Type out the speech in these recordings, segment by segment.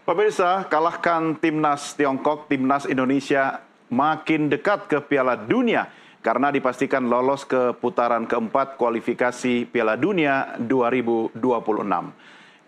Pemirsa, kalahkan timnas Tiongkok, timnas Indonesia makin dekat ke Piala Dunia karena dipastikan lolos ke putaran keempat kualifikasi Piala Dunia 2026.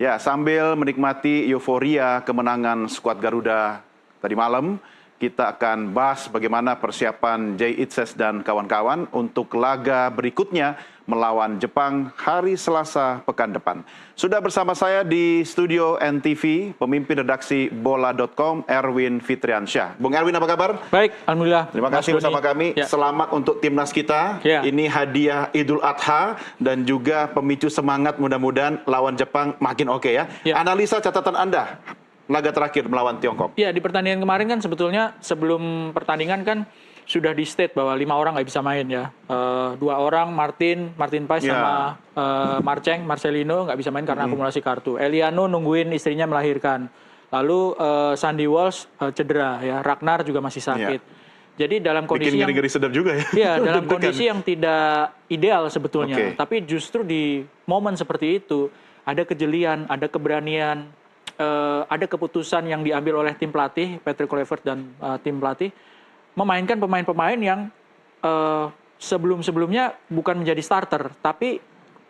Ya, sambil menikmati euforia kemenangan skuad Garuda tadi malam, kita akan bahas bagaimana persiapan Jay Itzes dan kawan-kawan untuk laga berikutnya melawan Jepang hari Selasa pekan depan. Sudah bersama saya di studio NTV, pemimpin redaksi bola.com, Erwin Fitriansyah. Bung Erwin, apa kabar? Baik, alhamdulillah. Terima kasih bersama kami. Ya. Selamat untuk timnas kita. Ya. Ini hadiah Idul Adha dan juga pemicu semangat, mudah-mudahan lawan Jepang makin oke ya. Analisa catatan Anda, laga terakhir melawan Tiongkok. Ya, di pertandingan kemarin kan sebetulnya sebelum pertandingan kan sudah di state bahwa 5 orang nggak bisa main ya. 2 orang, Martin Paes sama Marcelino nggak bisa main karena akumulasi kartu. Eliano nungguin istrinya melahirkan. Lalu Sandy Walsh cedera ya. Ragnar juga masih sakit. Jadi dalam kondisi bikin ngeri-ngeri sedap juga ya. Iya, dalam kondisi yang tidak ideal sebetulnya. Tapi justru di momen seperti itu ada kejelian, ada keberanian, ada keputusan yang diambil oleh tim pelatih Patrick Kluivert dan tim pelatih memainkan pemain-pemain yang sebelum-sebelumnya bukan menjadi starter, tapi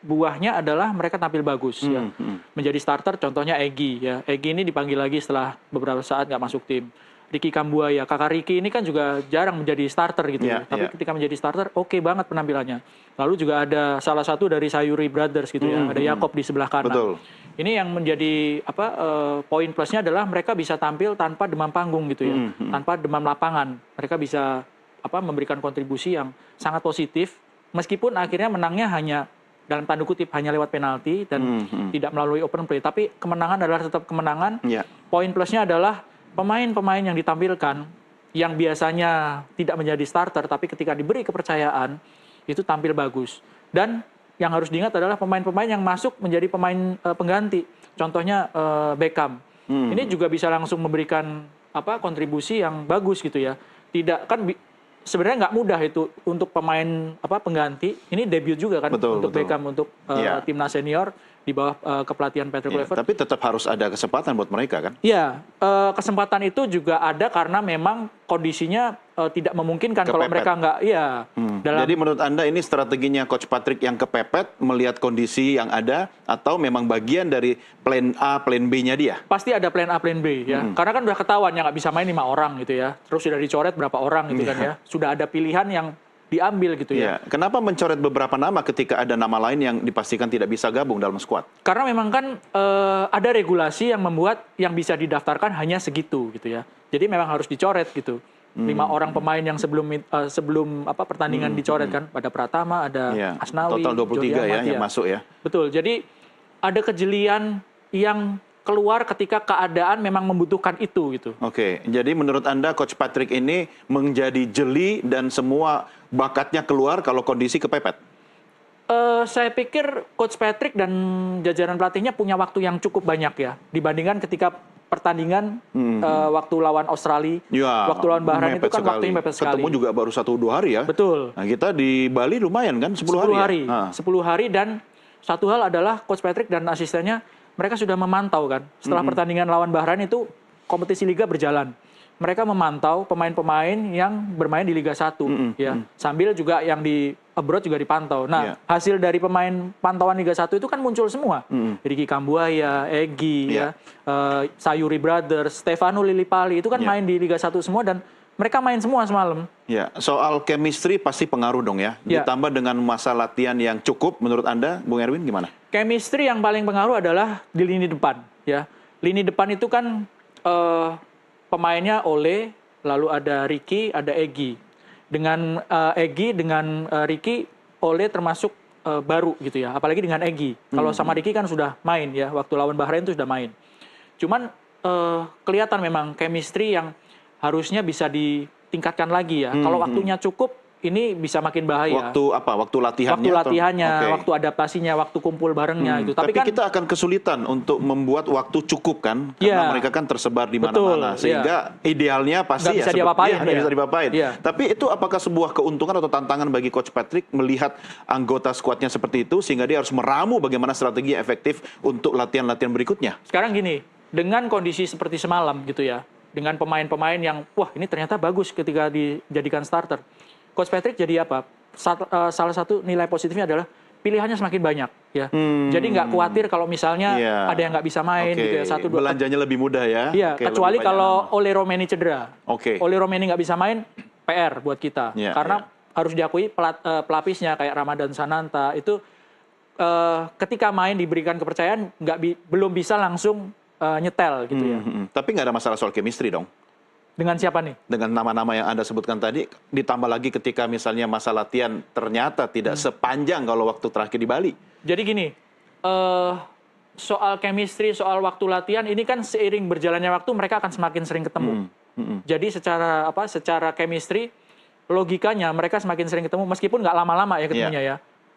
buahnya adalah mereka tampil bagus. Ya. Menjadi starter, contohnya Egy. Ya. Egy ini dipanggil lagi setelah beberapa saat nggak masuk tim. Ricky Kambuaya, kakak Ricky ini kan juga jarang menjadi starter gitu ya. Tapi ketika menjadi starter, oke banget penampilannya. Lalu juga ada salah satu dari Sayuri Brothers gitu ya, ada Yakob di sebelah kanan. Betul. Ini yang menjadi poin plusnya adalah mereka bisa tampil tanpa demam panggung gitu ya, tanpa demam lapangan. Mereka bisa memberikan kontribusi yang sangat positif, meskipun akhirnya menangnya hanya dalam tanda kutip hanya lewat penalti dan tidak melalui open play. Tapi kemenangan adalah tetap kemenangan. Poin plusnya adalah pemain-pemain yang ditampilkan yang biasanya tidak menjadi starter, tapi ketika diberi kepercayaan itu tampil bagus. Dan yang harus diingat adalah pemain-pemain yang masuk menjadi pemain pengganti. Contohnya Beckham. Ini juga bisa langsung memberikan kontribusi yang bagus gitu ya. Tidak kan sebenarnya nggak mudah itu untuk pemain pengganti. Ini debut juga kan untuk Beckham untuk timnas senior di bawah kepelatihan Patrick Kluivert. Tapi tetap harus ada kesempatan buat mereka kan? Iya, kesempatan itu juga ada karena memang kondisinya tidak memungkinkan kalau mereka nggak. Jadi menurut Anda ini strateginya Coach Patrick yang kepepet melihat kondisi yang ada atau memang bagian dari plan A, plan B-nya dia? Pasti ada plan A, plan B ya. Karena kan udah ketahuan yang nggak bisa main 5 orang gitu ya. Terus sudah dicoret berapa orang gitu kan ya. Sudah ada pilihan yang diambil gitu ya. Kenapa mencoret beberapa nama ketika ada nama lain yang dipastikan tidak bisa gabung dalam skuad? Karena memang kan ada regulasi yang membuat yang bisa didaftarkan hanya segitu gitu ya. Jadi memang harus dicoret gitu. 5 orang pemain yang sebelum pertandingan dicoret kan. Pada Pratama, ada Asnawi, total 23 ya yang masuk ya. Betul. Jadi ada kejelian yang keluar ketika keadaan memang membutuhkan itu gitu. Jadi menurut Anda Coach Patrick ini menjadi jeli dan semua bakatnya keluar kalau kondisi kepepet? Saya pikir Coach Patrick dan jajaran pelatihnya punya waktu yang cukup banyak ya dibandingkan ketika pertandingan waktu lawan Australia, waktu lawan Bahrain itu kan waktunya mepet sekali. Ketemu juga baru 1-2 hari ya. Betul. Nah, kita di Bali lumayan kan 10 hari. 10 hari dan satu hal adalah Coach Patrick dan asistennya mereka sudah memantau kan. Setelah pertandingan lawan Bahrain itu kompetisi liga berjalan. Mereka memantau pemain-pemain yang bermain di Liga 1 ya. Sambil juga yang di abroad juga dipantau. Nah, hasil dari pemain pantauan Liga 1 itu kan muncul semua. Ricky Kambuaya, Egy Sayuri Brothers, Stefano Lillipali itu kan main di Liga 1 semua dan mereka main semua semalam. Soal chemistry pasti pengaruh dong ya. Ditambah dengan masa latihan yang cukup, menurut Anda, Bung Erwin gimana? Chemistry yang paling pengaruh adalah di lini depan. Ya, lini depan itu kan pemainnya Ole, lalu ada Ricky, ada Egy. Dengan Egy, dengan Ricky, Ole termasuk baru gitu ya. Apalagi dengan Egy. Kalau sama Ricky kan sudah main ya. Waktu lawan Bahrain itu sudah main. Cuman kelihatan memang chemistry yang harusnya bisa ditingkatkan lagi ya. Kalau waktunya cukup, ini bisa makin bahaya. Waktu latihannya? Waktu latihannya, waktu adaptasinya, waktu kumpul barengnya. Gitu. Tapi kan kita akan kesulitan untuk membuat waktu cukup kan? Karena mereka kan tersebar di mana-mana. Sehingga idealnya pasti bisa diapa-apain. Bisa diapa-apain. Tapi itu apakah sebuah keuntungan atau tantangan bagi Coach Patrick melihat anggota skuadnya seperti itu, sehingga dia harus meramu bagaimana strategi efektif untuk latihan-latihan berikutnya? Sekarang gini, dengan kondisi seperti semalam gitu ya, dengan pemain-pemain yang wah ini ternyata bagus ketika dijadikan starter. Coach Patrick jadi apa? Salah satu nilai positifnya adalah pilihannya semakin banyak ya. Jadi nggak khawatir kalau misalnya ada yang nggak bisa main gitu ya, 1, 2. Belanjanya lebih mudah ya. Iya, kecuali kalau Ole Romeni cedera. Ole Romeni nggak bisa main, PR buat kita. Karena harus diakui pelapisnya kayak Ramadan Sananta itu ketika main diberikan kepercayaan belum bisa langsung nyetel gitu ya. Tapi nggak ada masalah soal chemistry dong? Dengan siapa nih? Dengan nama-nama yang Anda sebutkan tadi, ditambah lagi ketika misalnya masa latihan ternyata tidak sepanjang kalau waktu terakhir di Bali. Jadi gini, soal chemistry, soal waktu latihan, ini kan seiring berjalannya waktu mereka akan semakin sering ketemu. Jadi secara chemistry, logikanya mereka semakin sering ketemu, meskipun nggak lama-lama ya ketemunya ya.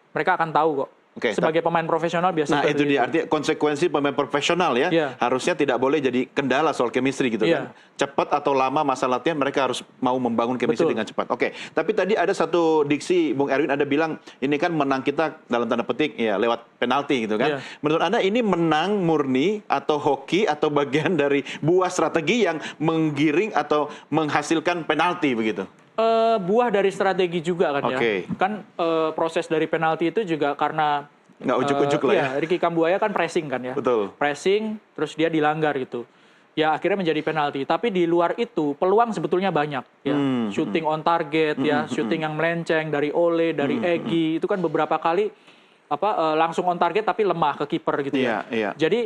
Mereka akan tahu kok. Sebagai pemain profesional biasanya. Nah itu dia, artinya konsekuensi pemain profesional ya, harusnya tidak boleh jadi kendala soal chemistry gitu kan. Cepat atau lama masa latihan mereka harus mau membangun chemistry dengan cepat. Tapi tadi ada satu diksi, Bung Erwin ada bilang, ini kan menang kita dalam tanda petik ya lewat penalti gitu kan. Menurut Anda ini menang murni atau hoki atau bagian dari buah strategi yang menggiring atau menghasilkan penalti begitu? Buah dari strategi juga kan ya. Kan proses dari penalti itu juga karena nggak ujuk-ujuk lah ya. Ricky Kambuaya kan pressing kan ya. Betul. Pressing terus dia dilanggar gitu. Ya akhirnya menjadi penalti. Tapi di luar itu peluang sebetulnya banyak ya. Shooting on target ya, shooting yang melenceng dari Ole, dari Egy itu kan beberapa kali langsung on target tapi lemah ke kiper gitu ya. Jadi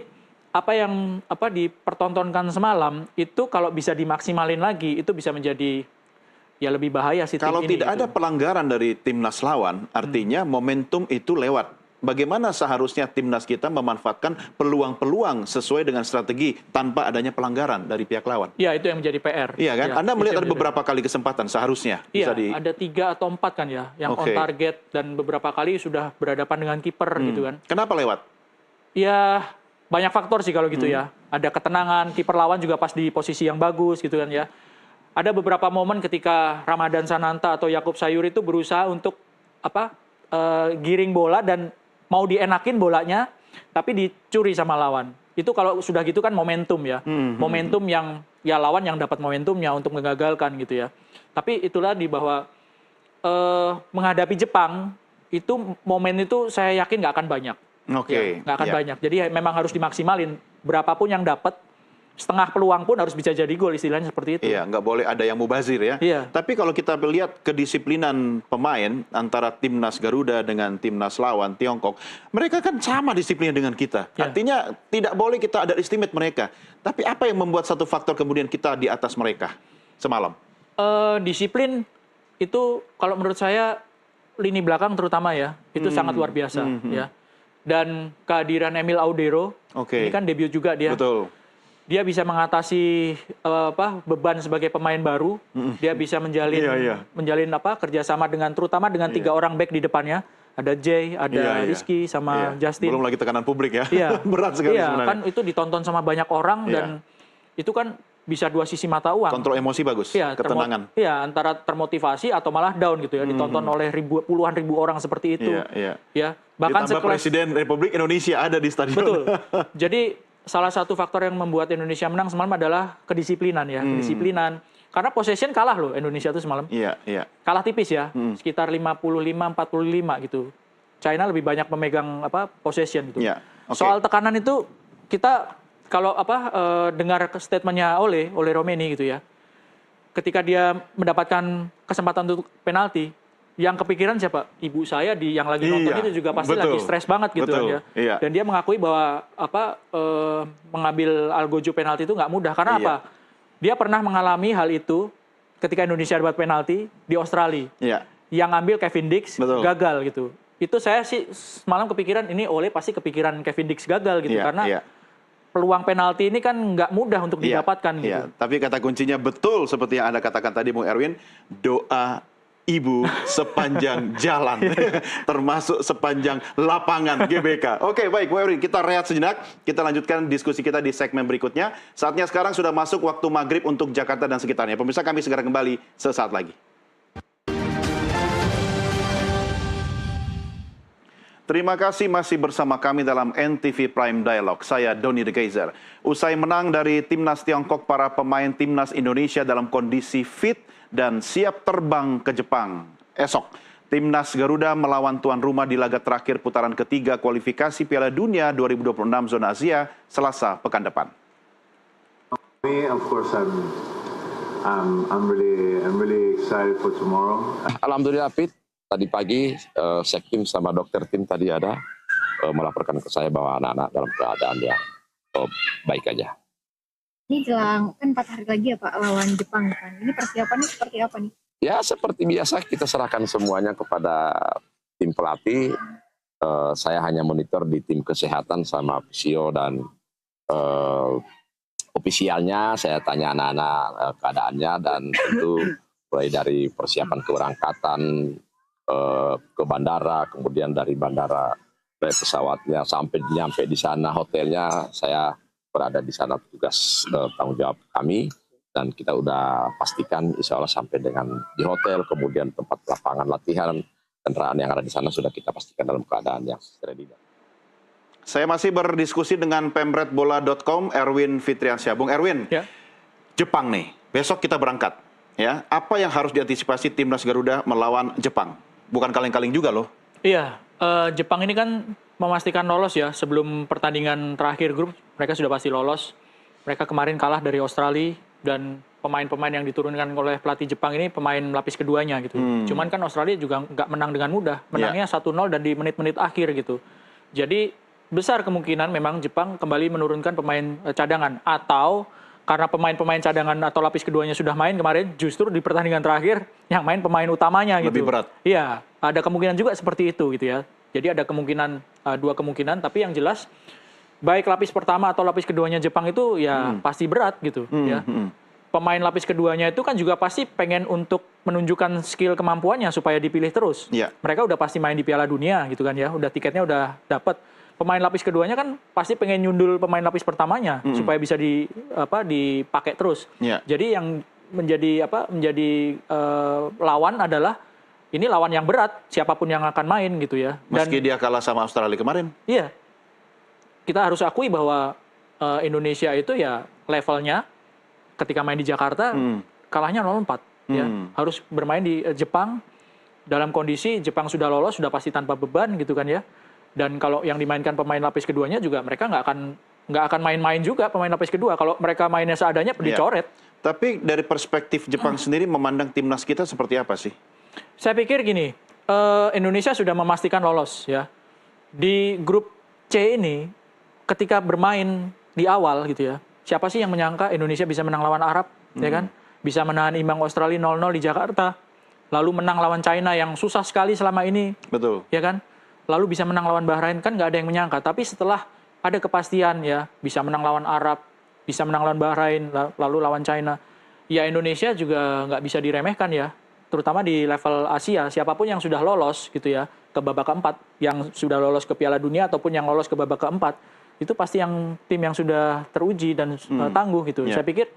apa yang dipertontonkan semalam itu kalau bisa dimaksimalin lagi itu bisa menjadi ya lebih bahaya sih. Kalau tidak ada pelanggaran dari timnas lawan, artinya momentum itu lewat. Bagaimana seharusnya timnas kita memanfaatkan peluang-peluang sesuai dengan strategi tanpa adanya pelanggaran dari pihak lawan? Iya, itu yang menjadi PR. Iya kan? Anda melihat ada beberapa kali kesempatan seharusnya. Iya, ada 3 atau 4 kan ya, yang on target dan beberapa kali sudah berhadapan dengan kiper gitu kan. Kenapa lewat? Ya banyak faktor sih kalau gitu ya. Ada ketenangan, kiper lawan juga pas di posisi yang bagus gitu kan ya. Ada beberapa momen ketika Ramadan Sananta atau Yakub Sayuri itu berusaha untuk giring bola dan mau dienakin bolanya, tapi dicuri sama lawan. Itu kalau sudah gitu kan momentum ya, momentum yang ya lawan yang dapat momentumnya untuk mengagalkan gitu ya. Tapi itulah di bahwa menghadapi Jepang itu momen itu saya yakin nggak akan banyak, nggak akan banyak. Jadi memang harus dimaksimalin. Berapapun yang dapat. Setengah peluang pun harus bisa jadi gol, istilahnya seperti itu. Iya, nggak boleh ada yang mubazir ya. Tapi kalau kita lihat kedisiplinan pemain antara timnas Garuda dengan timnas lawan Tiongkok, mereka kan sama disiplinnya dengan kita. Artinya tidak boleh kita ada estimate mereka. Tapi apa yang membuat satu faktor kemudian kita di atas mereka semalam? Disiplin itu kalau menurut saya lini belakang terutama ya, itu sangat luar biasa ya. Dan kehadiran Emil Audero, ini kan debut juga dia. Betul. Dia bisa mengatasi beban sebagai pemain baru. Dia bisa menjalin kerjasama terutama dengan 3 orang back di depannya. Ada Jay, ada Rizky, sama Justin. Belum lagi tekanan publik ya. Berat sekali sebenarnya. Kan itu ditonton sama banyak orang dan itu kan bisa 2 sisi mata uang. Kontrol emosi bagus, ketenangan. Iya, antara termotivasi atau malah down gitu ya. Ditonton oleh puluhan ribu orang seperti itu. Ya, bahkan ditambah Presiden Republik Indonesia ada di stadion. Betul. Jadi salah satu faktor yang membuat Indonesia menang semalam adalah kedisiplinan ya, kedisiplinan. Karena possession kalah loh Indonesia itu semalam. Kalah tipis ya, sekitar 55-45 gitu. China lebih banyak memegang possession gitu. Soal tekanan itu kita kalau dengar statementnya Ole Romeni gitu ya. Ketika dia mendapatkan kesempatan untuk penalti, yang kepikiran siapa? Ibu saya yang lagi nonton itu juga pasti lagi stres banget gitu kan ya. Dan dia mengakui bahwa mengambil algojo penalti itu nggak mudah karena apa? Dia pernah mengalami hal itu ketika Indonesia dapat penalti di Australia. Yang ambil Kevin Dix gagal gitu. Itu saya sih semalam kepikiran ini Ole pasti kepikiran Kevin Dix gagal gitu karena peluang penalti ini kan nggak mudah untuk didapatkan gitu. Tapi kata kuncinya betul seperti yang Anda katakan tadi Bung Erwin, doa ibu sepanjang jalan, termasuk sepanjang lapangan GBK. Oke, baik, Bu Erwin, kita rehat sejenak. Kita lanjutkan diskusi kita di segmen berikutnya. Saatnya sekarang sudah masuk waktu maghrib untuk Jakarta dan sekitarnya. Pemirsa, kami segera kembali sesaat lagi. Terima kasih masih bersama kami dalam NTV Prime Dialogue. Saya Doni De Kaiser. Usai menang dari Timnas Tiongkok, para pemain Timnas Indonesia dalam kondisi fit dan siap terbang ke Jepang. Esok, Timnas Garuda melawan tuan rumah di laga terakhir putaran ketiga kualifikasi Piala Dunia 2026 zona Asia Selasa pekan depan. Me, of course, I'm really excited for tomorrow. Alhamdulillah fit. Tadi pagi sektim sama dokter tim tadi ada melaporkan ke saya bahwa anak-anak dalam keadaan yang baik aja. Ini jelang kan 4 hari lagi ya Pak lawan Jepang kan. Ini persiapannya seperti apa nih? Ya seperti biasa kita serahkan semuanya kepada tim pelatih. Saya hanya monitor di tim kesehatan sama fisio dan ofisialnya. Saya tanya anak-anak keadaannya dan tentu mulai dari persiapan keberangkatan ke bandara, kemudian dari bandara dari pesawatnya sampai nyampe di sana hotelnya, saya berada di sana petugas tanggung jawab kami dan kita udah pastikan insya Allah sampai dengan di hotel, kemudian tempat lapangan latihan, kendaraan yang ada di sana sudah kita pastikan dalam keadaan yang ready. Saya masih berdiskusi dengan pemretbola.com, Erwin Fitriansyah. Bung Erwin, Ya. Jepang nih, besok kita berangkat. Ya, apa yang harus diantisipasi Timnas Garuda melawan Jepang? Bukan kaleng-kaleng juga loh. Iya, Jepang ini kan memastikan lolos ya sebelum pertandingan terakhir grup, mereka sudah pasti lolos. Mereka kemarin kalah dari Australia dan pemain-pemain yang diturunkan oleh pelatih Jepang ini pemain lapis keduanya gitu. Cuman kan Australia juga nggak menang dengan mudah, menangnya 1-0 dan di menit-menit akhir gitu. Jadi besar kemungkinan memang Jepang kembali menurunkan pemain cadangan atau karena pemain-pemain cadangan atau lapis keduanya sudah main kemarin, justru di pertandingan terakhir yang main pemain utamanya gitu. Lebih berat. Iya, ada kemungkinan juga seperti itu gitu ya. Jadi ada kemungkinan, dua kemungkinan, tapi yang jelas baik lapis pertama atau lapis keduanya Jepang itu ya pasti berat gitu ya. Pemain lapis keduanya itu kan juga pasti pengen untuk menunjukkan skill kemampuannya supaya dipilih terus. Iya. Mereka udah pasti main di Piala Dunia gitu kan ya, udah tiketnya udah dapat. Pemain lapis keduanya kan pasti pengen nyundul pemain lapis pertamanya supaya bisa dipakai terus. Yeah. Jadi yang menjadi lawan adalah ini lawan yang berat, siapapun yang akan main gitu ya. Dan Meski dia kalah sama Australia kemarin. iya, kita harus akui bahwa Indonesia itu ya levelnya ketika main di Jakarta kalahnya 0-4 ya. Harus bermain di Jepang dalam kondisi Jepang sudah lolos, sudah pasti tanpa beban gitu kan ya. Dan kalau yang dimainkan pemain lapis keduanya juga mereka nggak akan main-main juga pemain lapis kedua. Kalau mereka mainnya seadanya dicoret. Tapi dari perspektif Jepang sendiri memandang timnas kita seperti apa sih? Saya pikir gini, Indonesia sudah memastikan lolos ya. Di grup C ini ketika bermain di awal gitu ya. Siapa sih yang menyangka Indonesia bisa menang lawan Arab, ya kan? Bisa menahan imbang Australia 0-0 di Jakarta. Lalu menang lawan China yang susah sekali selama ini. Betul. Ya kan? Lalu bisa menang lawan Bahrain, kan nggak ada yang menyangka. Tapi setelah ada kepastian ya, bisa menang lawan Arab, bisa menang lawan Bahrain, lalu lawan China. Ya Indonesia juga nggak bisa diremehkan ya, terutama di level Asia. Siapapun yang sudah lolos gitu ya, ke babak keempat, yang sudah lolos ke Piala Dunia ataupun yang lolos ke babak keempat, itu pasti tim yang sudah teruji dan tangguh gitu. Yeah. Saya pikir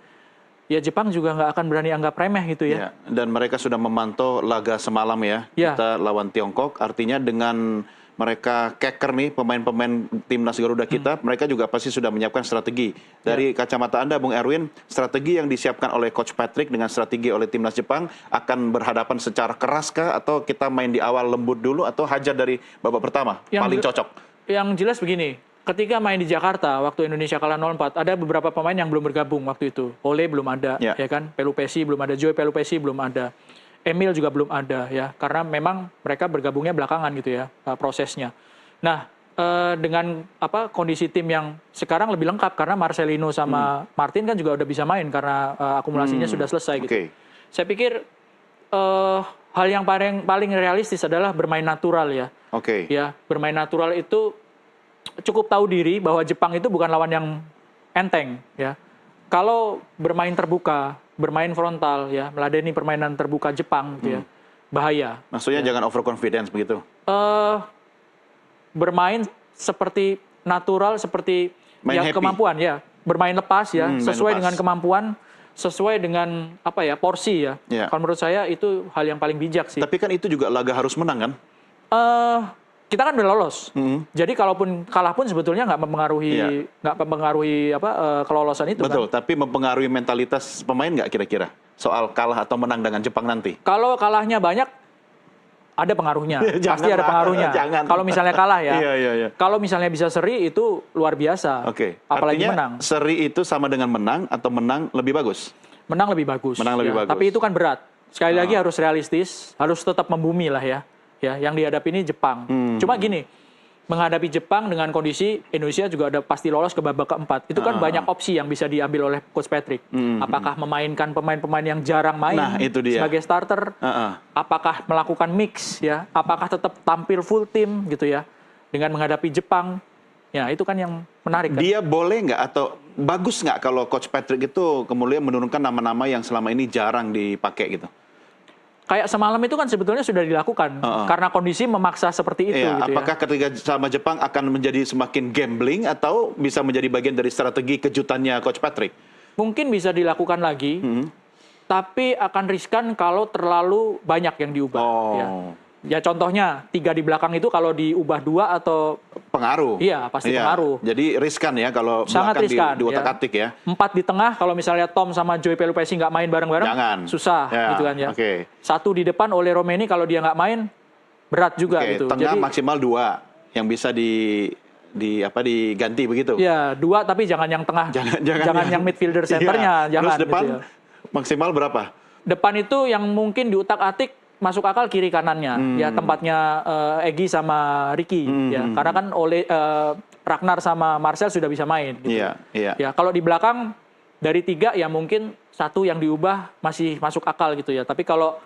ya Jepang juga nggak akan berani anggap remeh gitu ya. Dan mereka sudah memantau laga semalam ya. Kita lawan Tiongkok, artinya dengan mereka keker nih pemain-pemain timnas Garuda kita, mereka juga pasti sudah menyiapkan strategi. Dari kacamata Anda, Bung Erwin, strategi yang disiapkan oleh Coach Patrick dengan strategi oleh timnas Jepang akan berhadapan secara keras kah, atau kita main di awal lembut dulu, atau hajar dari babak pertama, paling cocok? Yang jelas begini, ketika main di Jakarta waktu Indonesia kalah 0-4, ada beberapa pemain yang belum bergabung waktu itu. Ole belum ada, ya kan? Pelupesi belum ada, Joy Pelupesi belum ada. Emil juga belum ada ya, karena memang mereka bergabungnya belakangan gitu ya prosesnya. Nah, dengan kondisi tim yang sekarang lebih lengkap karena Marcelino sama Martin kan juga udah bisa main karena akumulasinya sudah selesai gitu. Saya pikir hal yang paling realistis adalah bermain natural ya. Ya, bermain natural itu cukup tahu diri bahwa Jepang itu bukan lawan yang enteng ya. Kalau bermain terbuka, bermain frontal ya, meladeni permainan terbuka Jepang gitu ya, bahaya. Maksudnya jangan overconfidence begitu? Bermain seperti natural, seperti main kemampuan ya, bermain lepas ya, sesuai dengan kemampuan, sesuai dengan porsi ya. Kalau menurut saya itu hal yang paling bijak sih. Tapi kan itu juga laga harus menang kan? kita kan udah lolos. Jadi kalaupun kalah pun sebetulnya nggak mempengaruhi kelolosan itu. Betul, kan? tapi mempengaruhi mentalitas pemain nggak kira-kira soal kalah atau menang dengan Jepang nanti? Kalau kalahnya banyak, ada pengaruhnya. Pasti ada pengaruhnya. Jangan. Kalau misalnya kalah ya. Iya. Kalau misalnya bisa seri itu luar biasa. Oke. Apalagi Artinya, menang. seri itu sama dengan menang atau menang lebih bagus? Menang lebih bagus. Menang lebih bagus. Tapi itu kan berat. Sekali lagi harus realistis, harus tetap membumi lah ya. Ya, yang dihadapi ini Jepang. Cuma gini, menghadapi Jepang dengan kondisi Indonesia juga ada pasti lolos ke babak keempat. Itu kan banyak opsi yang bisa diambil oleh Coach Patrick. Apakah memainkan pemain-pemain yang jarang main itu dia. sebagai starter? Apakah melakukan mix ya? Apakah tetap tampil full tim gitu ya? Dengan menghadapi Jepang. Ya, itu kan yang menarik kan? Dia boleh nggak atau bagus nggak kalau Coach Patrick itu kemudian menurunkan nama-nama yang selama ini jarang dipakai gitu? Kayak semalam itu kan sebetulnya sudah dilakukan karena kondisi memaksa seperti itu. Iya, gitu apakah ketika sama Jepang akan menjadi semakin gambling atau bisa menjadi bagian dari strategi kejutannya Coach Patrick? Mungkin bisa dilakukan lagi, tapi akan riskan kalau terlalu banyak yang diubah. Ya contohnya 3 di belakang itu kalau diubah 2 atau pengaruh. Iya, pasti pengaruh. Jadi riskan ya kalau sangat belakang riskan, di otak-atik ya. 4 di tengah kalau misalnya Tom sama Joy Pelupesi nggak main bareng-bareng, susah gitu kan ya. 1 di depan oleh Romeni kalau dia nggak main berat juga gitu. Tengah maksimal 2 yang bisa diganti begitu. Iya, 2 tapi jangan yang tengah. Jangan yang midfielder centernya, jangan. Terus depan gitu ya. maksimal berapa? Depan itu yang mungkin diutak-atik masuk akal kiri kanannya ya, tempatnya Egy sama Ricky ya, karena kan oleh Ragnar sama Marcel sudah bisa main gitu. Ya kalau di belakang dari 3 ya mungkin 1 yang diubah masih masuk akal gitu ya, tapi kalau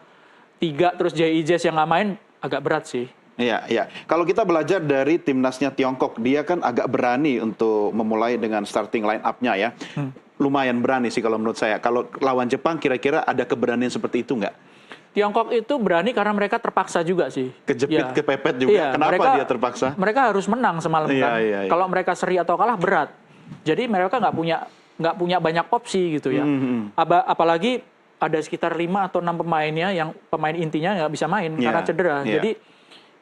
3 terus JIJ yang nggak main agak berat sih. Iya. Kalau kita belajar dari timnasnya Tiongkok, dia kan agak berani untuk memulai dengan starting line up-nya ya. Lumayan berani sih kalau menurut saya. Kalau lawan Jepang kira-kira ada keberanian seperti itu nggak? Tiongkok itu berani karena mereka terpaksa juga sih. Kejepit, kepepet juga. Iya, Kenapa dia terpaksa? Mereka harus menang semalam kan. Iya. Kalau mereka seri atau kalah berat. Jadi mereka nggak punya banyak opsi gitu ya. Apalagi ada sekitar 5 atau 6 pemainnya yang pemain intinya nggak bisa main karena cedera. Jadi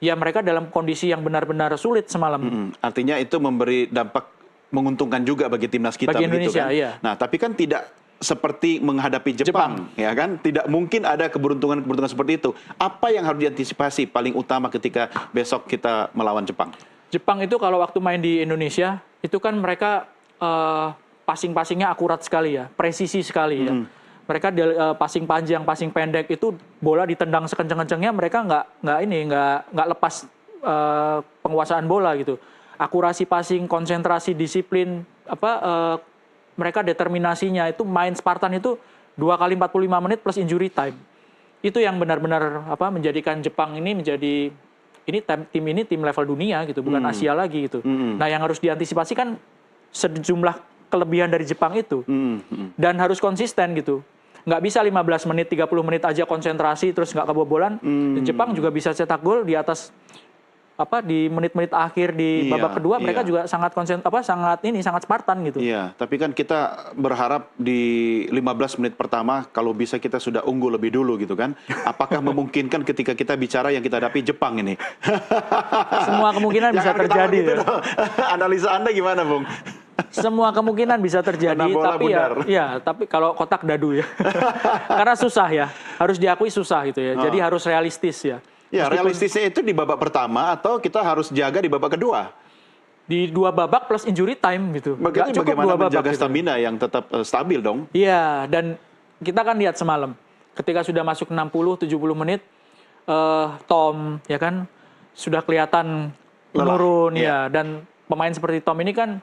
ya mereka dalam kondisi yang benar-benar sulit semalam. Artinya itu memberi dampak menguntungkan juga bagi timnas kita. Bagi Indonesia, kan? iya. Nah, tapi kan tidak seperti menghadapi Jepang, ya kan? Tidak mungkin ada keberuntungan seperti itu. Apa yang harus diantisipasi paling utama ketika besok kita melawan Jepang? Jepang itu kalau waktu main di Indonesia, itu kan mereka passing-passingnya akurat sekali ya, presisi sekali ya. Mereka passing panjang, passing pendek itu bola ditendang sekencang-kencangnya, mereka nggak lepas penguasaan bola gitu. Akurasi passing, konsentrasi, disiplin, mereka determinasinya itu main Spartan itu 2 kali 45 menit plus injury time. Itu yang benar-benar menjadikan Jepang ini menjadi tim level dunia gitu, bukan Asia lagi gitu. Nah, yang harus diantisipasi kan sejumlah kelebihan dari Jepang itu. Dan harus konsisten gitu. Nggak bisa 15 menit, 30 menit aja konsentrasi terus nggak kebobolan. Jepang juga bisa cetak gol di atas di menit-menit akhir di babak kedua mereka juga sangat sangat Spartan gitu. Iya, tapi kan kita berharap di 15 menit pertama kalau bisa kita sudah unggul lebih dulu gitu kan. Apakah memungkinkan ketika kita bicara yang kita hadapi Jepang ini? Semua kemungkinan bisa terjadi. Gitu ya. Analisa Anda gimana, Bung? Semua kemungkinan bisa terjadi, tapi kalau kotak dadu ya. Karena susah ya. Harus diakui susah gitu ya. Jadi harus realistis ya. Ya, realistisnya itu di babak pertama atau kita harus jaga di babak kedua? Di 2 babak plus injury time gitu. Bagaimana menjaga stamina yang tetap stabil dong? Iya, dan kita kan lihat semalam ketika sudah masuk 60-70 menit Tom ya kan sudah kelihatan menurun ya, dan pemain seperti Tom ini kan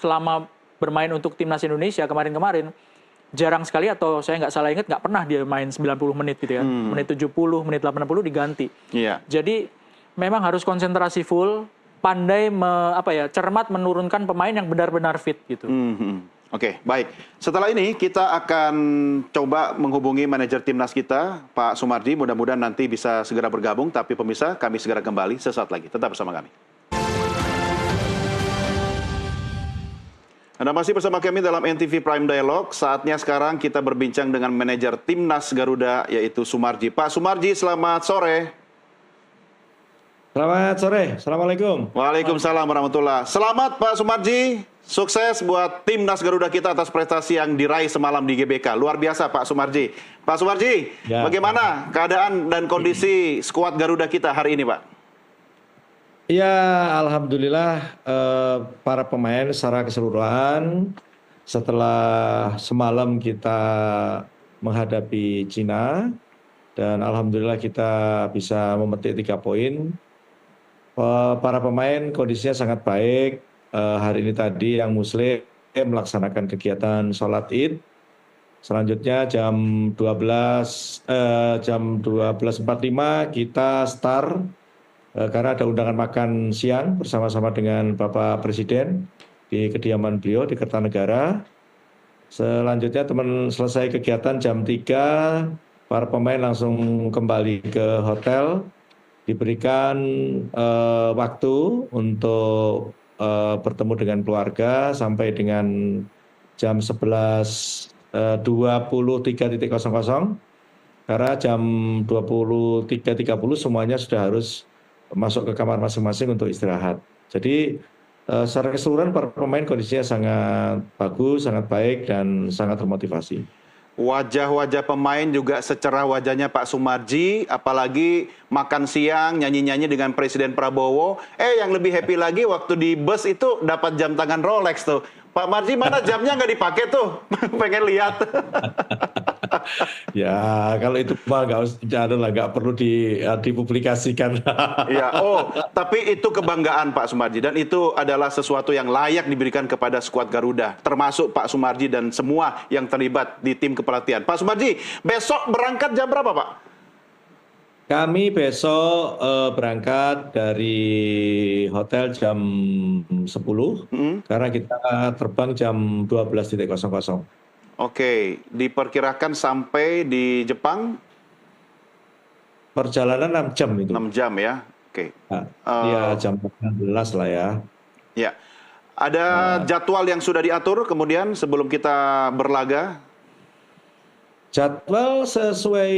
selama bermain untuk timnas Indonesia kemarin-kemarin jarang sekali, atau saya nggak salah ingat nggak pernah dia main 90 menit gitu ya. Menit 70, menit 80 diganti. Jadi memang harus konsentrasi full, pandai cermat menurunkan pemain yang benar-benar fit gitu. Oke, baik. Setelah ini kita akan coba menghubungi manajer timnas kita, Pak Sumarji. Mudah-mudahan nanti bisa segera bergabung. Tapi pemirsa, kami segera kembali sesaat lagi. Tetap bersama kami. Anda masih bersama kami dalam NTV Prime Dialog. Saatnya sekarang kita berbincang dengan manajer timnas Garuda, yaitu Sumarji. Pak Sumarji, selamat sore. Selamat sore, Assalamualaikum. Waalaikumsalam warahmatullah. Selamat Pak Sumarji, sukses buat timnas Garuda kita atas prestasi yang diraih semalam di GBK. Luar biasa Pak Sumarji. Pak Sumarji, Ya. bagaimana keadaan dan kondisi skuad Garuda kita hari ini Pak? Ya, alhamdulillah para pemain secara keseluruhan setelah semalam kita menghadapi Cina dan alhamdulillah kita bisa memetik 3 poin. Para pemain kondisinya sangat baik. Hari ini tadi yang Muslim melaksanakan kegiatan sholat Id. Selanjutnya jam 12.45 kita start karena ada undangan makan siang bersama-sama dengan Bapak Presiden di kediaman beliau di Kertanegara. Selanjutnya teman selesai kegiatan jam 3, para pemain langsung kembali ke hotel, diberikan waktu untuk bertemu dengan keluarga sampai dengan jam 11.23.00 karena jam 23.30 semuanya sudah harus masuk ke kamar masing-masing untuk istirahat. Jadi secara keseluruhan para pemain kondisinya sangat bagus, sangat baik dan sangat termotivasi. Wajah-wajah pemain juga secerah wajahnya Pak Sumarji, apalagi makan siang nyanyi-nyanyi dengan Presiden Prabowo. Yang lebih happy lagi waktu di bus itu dapat jam tangan Rolex tuh. Pak Marji mana jamnya nggak dipakai tuh? Pengen lihat. Ya kalau itu mah nggak perlu dipublikasikan. Ya, tapi itu kebanggaan Pak Sumarji dan itu adalah sesuatu yang layak diberikan kepada skuad Garuda, termasuk Pak Sumarji dan semua yang terlibat di tim kepelatihan. Pak Sumarji, besok berangkat jam berapa Pak? Kami besok berangkat dari hotel jam 10 karena kita terbang jam 12.00. Oke, diperkirakan sampai di Jepang perjalanan 6 jam itu. 6 jam ya. Oke. Ya jam 16 lah ya. Ya. Ada jadwal yang sudah diatur kemudian sebelum kita berlaga? Jadwal sesuai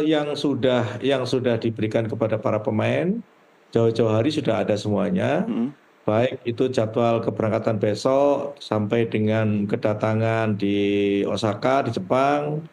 yang sudah diberikan kepada para pemain, jauh-jauh hari sudah ada semuanya. Baik itu jadwal keberangkatan besok sampai dengan kedatangan di Osaka di Jepang.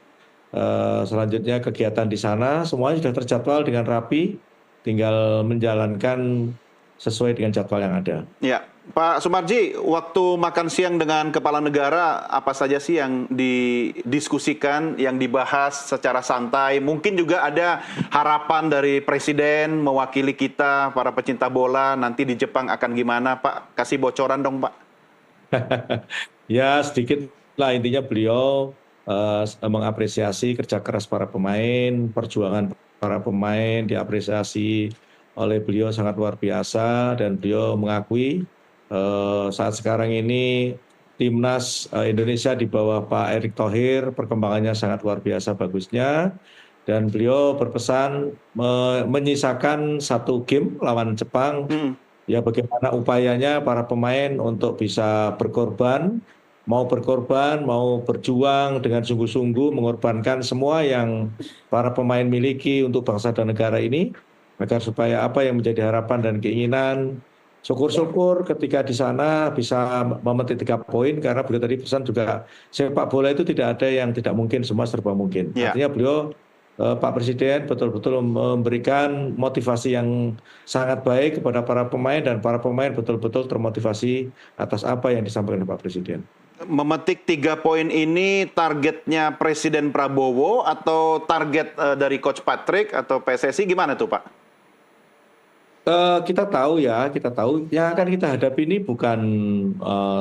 Selanjutnya kegiatan di sana semuanya sudah terjadwal dengan rapi, tinggal menjalankan sesuai dengan jadwal yang ada. Ya, Pak Sumarji, waktu makan siang dengan kepala negara apa saja sih yang didiskusikan, yang dibahas secara santai? Mungkin juga ada harapan dari Presiden mewakili kita, para pecinta bola, nanti di Jepang akan gimana, Pak? Kasih bocoran dong, Pak. Ya, sedikit lah intinya beliau mengapresiasi kerja keras para pemain, perjuangan para pemain diapresiasi oleh beliau sangat luar biasa dan beliau mengakui saat sekarang ini timnas Indonesia di bawah Pak Erick Thohir perkembangannya sangat luar biasa bagusnya dan beliau berpesan menyisakan 1 game lawan Jepang ya bagaimana upayanya para pemain untuk bisa berkorban mau berjuang dengan sungguh-sungguh mengorbankan semua yang para pemain miliki untuk bangsa dan negara ini agar supaya apa yang menjadi harapan dan keinginan syukur-syukur ketika di sana bisa memetik 3 poin karena beliau tadi pesan juga sepak bola itu tidak ada yang tidak mungkin, semua serba mungkin. Artinya beliau Pak Presiden betul-betul memberikan motivasi yang sangat baik kepada para pemain dan para pemain betul-betul termotivasi atas apa yang disampaikan Pak Presiden. Memetik 3 poin ini targetnya Presiden Prabowo atau target dari Coach Patrick atau PSSI gimana tuh Pak? Kita tahu yang akan kita hadapi ini bukan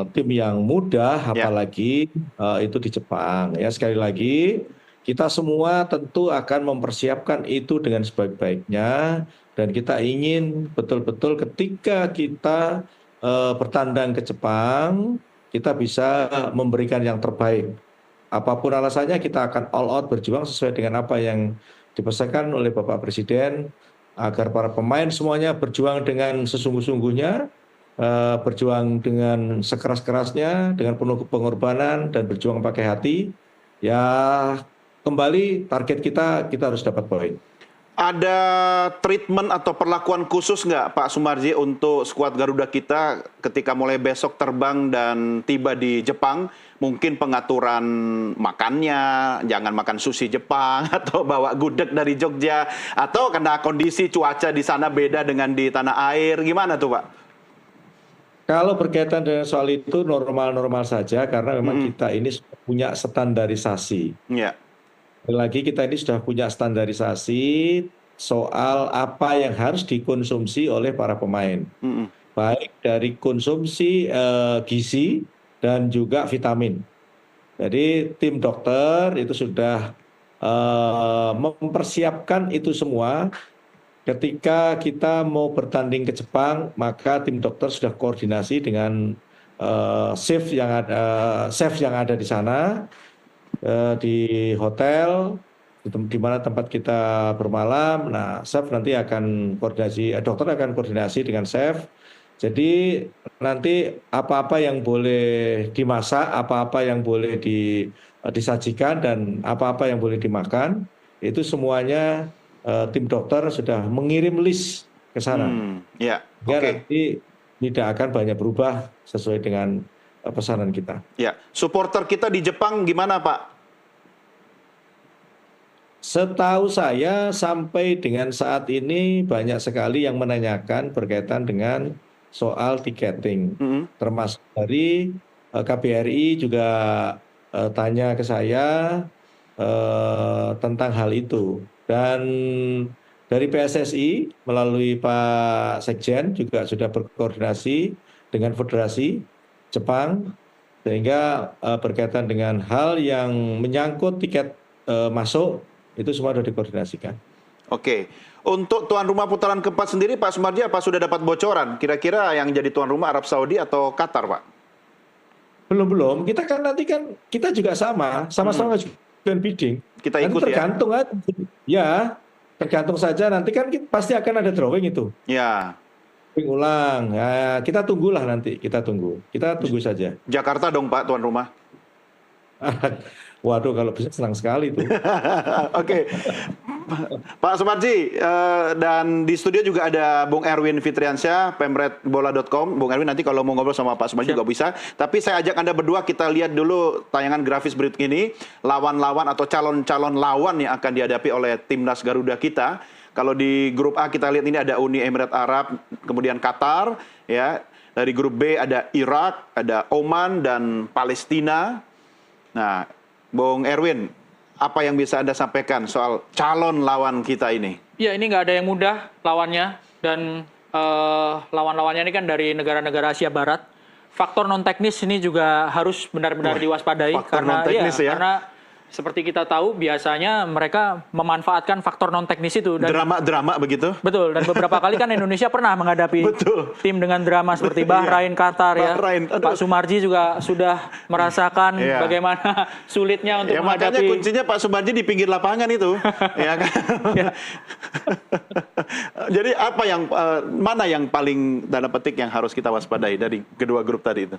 tim yang mudah, apalagi itu di Jepang. Ya sekali lagi kita semua tentu akan mempersiapkan itu dengan sebaik-baiknya dan kita ingin betul-betul ketika kita bertandang ke Jepang kita bisa memberikan yang terbaik. Apapun alasannya kita akan all out berjuang sesuai dengan apa yang dipesankan oleh Bapak Presiden. Agar para pemain semuanya berjuang dengan sesungguh-sungguhnya, berjuang dengan sekeras-kerasnya, dengan penuh pengorbanan dan berjuang pakai hati. Ya kembali target kita harus dapat poin. Ada treatment atau perlakuan khusus nggak Pak Sumarji untuk skuad Garuda kita ketika mulai besok terbang dan tiba di Jepang? Mungkin pengaturan makannya, jangan makan sushi Jepang, atau bawa gudeg dari Jogja, atau karena kondisi cuaca di sana beda dengan di tanah air, gimana tuh Pak? Kalau berkaitan dengan soal itu normal-normal saja karena memang kita ini sudah punya standarisasi. Ya. Lagi kita ini sudah punya standarisasi soal apa yang harus dikonsumsi oleh para pemain. Baik dari konsumsi gizi dan juga vitamin. Jadi tim dokter itu sudah mempersiapkan itu semua. Ketika kita mau bertanding ke Jepang, maka tim dokter sudah koordinasi dengan chef yang ada di sana, di hotel, di mana tempat kita bermalam. Nah, chef nanti akan koordinasi, dokter akan koordinasi dengan chef. Jadi nanti apa-apa yang boleh dimasak, apa-apa yang boleh disajikan, dan apa-apa yang boleh dimakan, itu semuanya tim dokter sudah mengirim list ke sana. Ya, Nanti tidak akan banyak berubah sesuai dengan pesanan kita. Ya, supporter kita di Jepang gimana Pak? Setahu saya sampai dengan saat ini banyak sekali yang menanyakan berkaitan dengan soal tiketing. Termasuk dari KBRI juga tanya ke saya tentang hal itu. Dan dari PSSI melalui Pak Sekjen juga sudah berkoordinasi dengan Federasi Jepang, sehingga berkaitan dengan hal yang menyangkut tiket masuk, itu semua sudah dikoordinasikan. Oke. Untuk tuan rumah putaran keempat sendiri, Pak Sumarji, apa sudah dapat bocoran? Kira-kira yang jadi tuan rumah Arab Saudi atau Qatar, Pak? Belum. Kita kan nanti kan kita juga sama-sama ngajukan bidding. Kita nanti ikut tergantung aja. Ya, tergantung saja. Nanti kan pasti akan ada drawing itu. Ya. Drawing ulang. Ya, kita tunggulah nanti. Kita tunggu saja. Jakarta dong, Pak, tuan rumah. Waduh, kalau bisa senang sekali tuh. Oke. Pak Sumarji, dan di studio juga ada Bung Erwin Fitriansyah, pemretbola.com. Bung Erwin, nanti kalau mau ngobrol sama Pak Sumarji juga bisa. Tapi saya ajak Anda berdua, kita lihat dulu tayangan grafis berikut ini. Lawan-lawan atau calon-calon lawan yang akan dihadapi oleh timnas Garuda kita. Kalau di grup A kita lihat ini ada Uni Emirat Arab, kemudian Qatar. Ya. Dari grup B ada Irak, ada Oman, dan Palestina. Nah, Bung Erwin, apa yang bisa Anda sampaikan soal calon lawan kita ini? Ya, ini nggak ada yang mudah lawannya. Dan lawan-lawannya ini kan dari negara-negara Asia Barat. Faktor non-teknis ini juga harus benar-benar diwaspadai. Faktor non-teknis ya? Karena seperti kita tahu, biasanya mereka memanfaatkan faktor non-teknis itu. Drama-drama begitu? Betul, dan beberapa kali kan Indonesia pernah menghadapi tim dengan drama seperti Bahrain, Qatar ya. Pak Sumarji juga sudah merasakan bagaimana sulitnya untuk menghadapi. Makanya kuncinya Pak Sumarji di pinggir lapangan itu. Ya kan? Jadi apa yang mana yang paling tanda petik yang harus kita waspadai dari kedua grup tadi itu?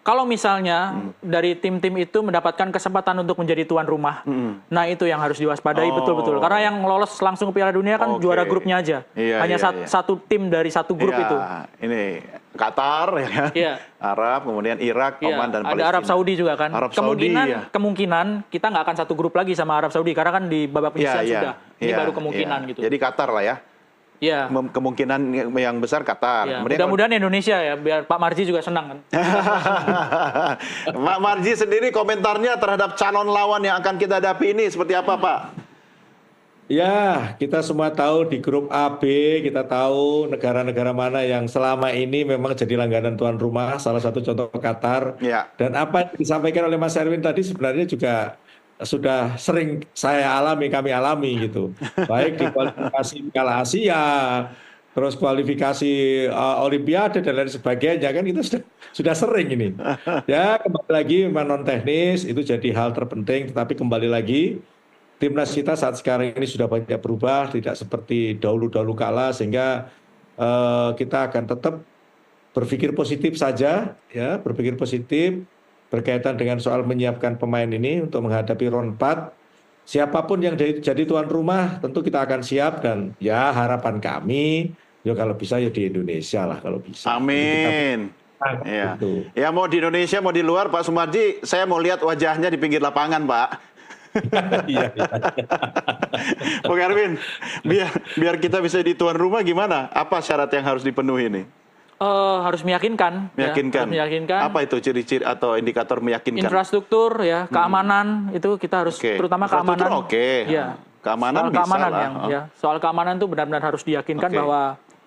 Kalau misalnya dari tim-tim itu mendapatkan kesempatan untuk menjadi tuan rumah, nah itu yang harus diwaspadai betul-betul. Karena yang lolos langsung ke Piala Dunia kan juara grupnya aja. Hanya satu tim dari satu grup itu. Ini Qatar, ya kan? Arab, kemudian Irak, Oman, dan Palestina. Ada Arab Saudi juga kan. Arab Saudi, kemungkinan kita nggak akan satu grup lagi sama Arab Saudi. Karena kan di babak penyisihan sudah. Ini baru kemungkinan gitu. Jadi Qatar lah ya. Ya. Kemungkinan yang besar Qatar. Ya, mudah-mudahan Indonesia ya, biar Pak Marji juga senang kan. Pak Marji sendiri komentarnya terhadap calon lawan yang akan kita hadapi ini seperti apa, Pak? Ya, kita semua tahu di grup A, B, kita tahu negara-negara mana yang selama ini memang jadi langganan tuan rumah, salah satu contoh Qatar. Ya. Dan apa yang disampaikan oleh Mas Erwin tadi sebenarnya juga sudah sering kami alami gitu. Baik di kualifikasi Piala Asia, terus kualifikasi Olimpiade dan lain sebagainya, kan itu sudah sering ini. Ya, kembali lagi memang non teknis itu jadi hal terpenting, tetapi kembali lagi timnas kita saat sekarang ini sudah banyak berubah, tidak seperti dahulu-dahulu kala, sehingga kita akan tetap berpikir positif saja, ya, berpikir positif berkaitan dengan soal menyiapkan pemain ini untuk menghadapi round 4 siapapun yang jadi tuan rumah tentu kita akan siap, dan ya harapan kami ya kalau bisa ya di Indonesia lah kalau bisa. Jadi kita Amin. Ya. itu. Ya mau di Indonesia mau di luar Pak Sumarji, saya mau lihat wajahnya di pinggir lapangan Pak. Iya, iya. Bung Erwin, biar kita bisa di tuan rumah gimana? Apa syarat yang harus dipenuhi nih? Harus meyakinkan. Meyakinkan. Ya, harus meyakinkan. Apa itu ciri-ciri atau indikator meyakinkan? Infrastruktur, ya, keamanan itu kita harus, Oke. terutama Infrastruktur keamanan. oke. Ya. Keamanan Soal bisa keamanan lah. yang, ya, soal keamanan itu benar-benar harus diyakinkan Oke. bahwa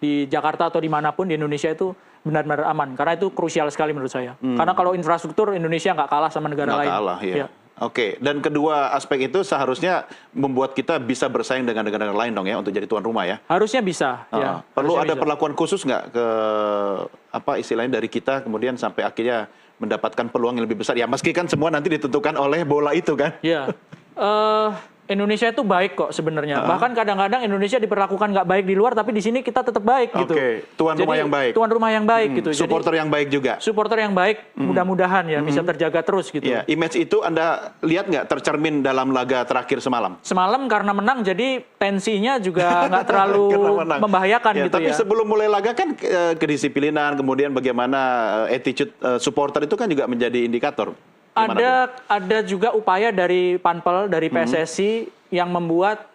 di Jakarta atau dimanapun di Indonesia itu benar-benar aman. Karena itu krusial sekali menurut saya. Karena kalau infrastruktur Indonesia nggak kalah sama negara Nggak lain. kalah, ya. Ya. Oke, dan kedua aspek itu seharusnya membuat kita bisa bersaing dengan negara lain dong ya untuk jadi tuan rumah ya. Harusnya bisa. Ya. Perlu Harusnya ada bisa. perlakuan khusus nggak ke apa istilahnya dari kita kemudian sampai akhirnya mendapatkan peluang yang lebih besar ya, meski kan semua nanti ditentukan oleh bola itu kan. Ya, Indonesia itu baik kok sebenarnya. Bahkan kadang-kadang Indonesia diperlakukan nggak baik di luar, tapi di sini kita tetap baik gitu. Oke, tuan rumah yang baik. Tuan rumah yang baik gitu. Supporter yang baik juga. Supporter yang baik, mudah-mudahan ya bisa terjaga terus gitu. Ya, image itu Anda lihat nggak tercermin dalam laga terakhir semalam? Semalam karena menang, jadi tensinya juga nggak terlalu Karena menang. membahayakan Ya, gitu tapi ya. sebelum mulai laga kan kedisiplinan, kemudian bagaimana attitude supporter itu kan juga menjadi indikator. Gimana, Bung? Ada juga upaya dari Panpel, dari PSSI yang membuat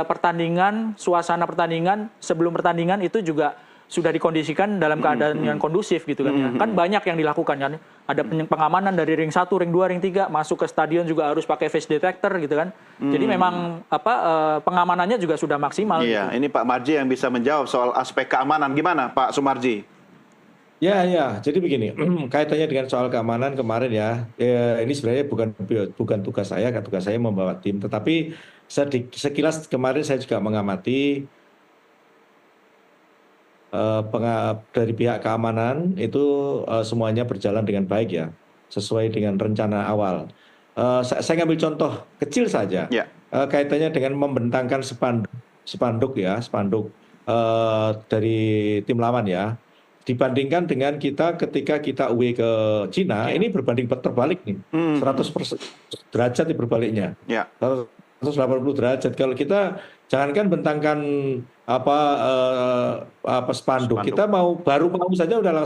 pertandingan, suasana pertandingan sebelum pertandingan itu juga sudah dikondisikan dalam keadaan yang kondusif gitu kan ya. Kan banyak yang dilakukan kan. Ada pengamanan dari ring 1, ring 2, ring 3, masuk ke stadion juga harus pakai face detector gitu kan. Jadi memang pengamanannya juga sudah maksimal. Iya, gitu. ini Pak Marji yang bisa menjawab soal aspek keamanan. Gimana Pak Sumarji? Ya, ya. Jadi begini, kaitannya dengan soal keamanan kemarin ya, ini sebenarnya bukan tugas saya, kan tugas saya membawa tim. Tetapi sekilas kemarin saya juga mengamati dari pihak keamanan itu semuanya berjalan dengan baik ya, sesuai dengan rencana awal. Saya ngambil contoh kecil saja, Ya. kaitannya dengan membentangkan spanduk dari tim lawan ya. Dibandingkan dengan kita ketika kita away ke Cina, ini berbanding terbalik nih, 100% derajat di berbaliknya, Ya. 180 derajat. Kalau kita jangankan bentangkan spanduk, kita baru mau saja udah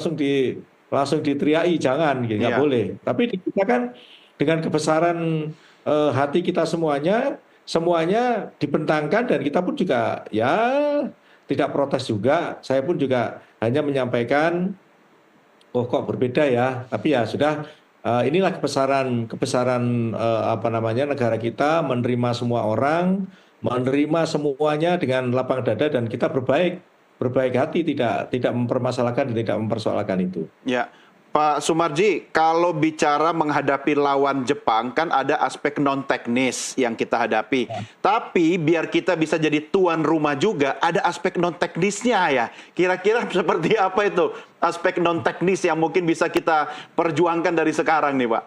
langsung diteriaki, jangan, gitu, nggak Iya. boleh. Tapi di kita kan dengan kebesaran hati kita semuanya dibentangkan, dan kita pun juga ya tidak protes juga. Saya pun juga hanya menyampaikan, oh kok berbeda ya. Tapi ya sudah, inilah kebesaran negara kita, menerima semua orang, menerima semuanya dengan lapang dada, dan kita berbaik hati, tidak mempermasalahkan dan tidak mempersoalkan itu. Ya, Pak Sumarji, kalau bicara menghadapi lawan Jepang kan ada aspek non teknis yang kita hadapi. Tapi biar kita bisa jadi tuan rumah juga ada aspek non teknisnya ya. Kira-kira seperti apa itu aspek non teknis yang mungkin bisa kita perjuangkan dari sekarang nih, Pak?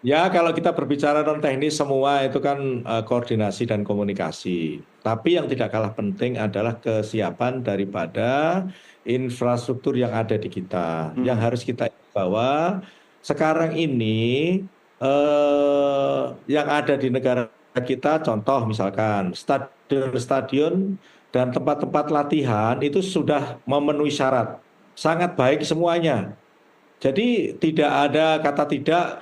Ya, kalau kita berbicara non teknis semua itu kan koordinasi dan komunikasi. Tapi yang tidak kalah penting adalah kesiapan daripada infrastruktur yang ada di kita. Yang harus kita bawa sekarang ini yang ada di negara kita, contoh misalkan stadion dan tempat-tempat latihan itu sudah memenuhi syarat. Sangat baik semuanya. Jadi tidak ada kata tidak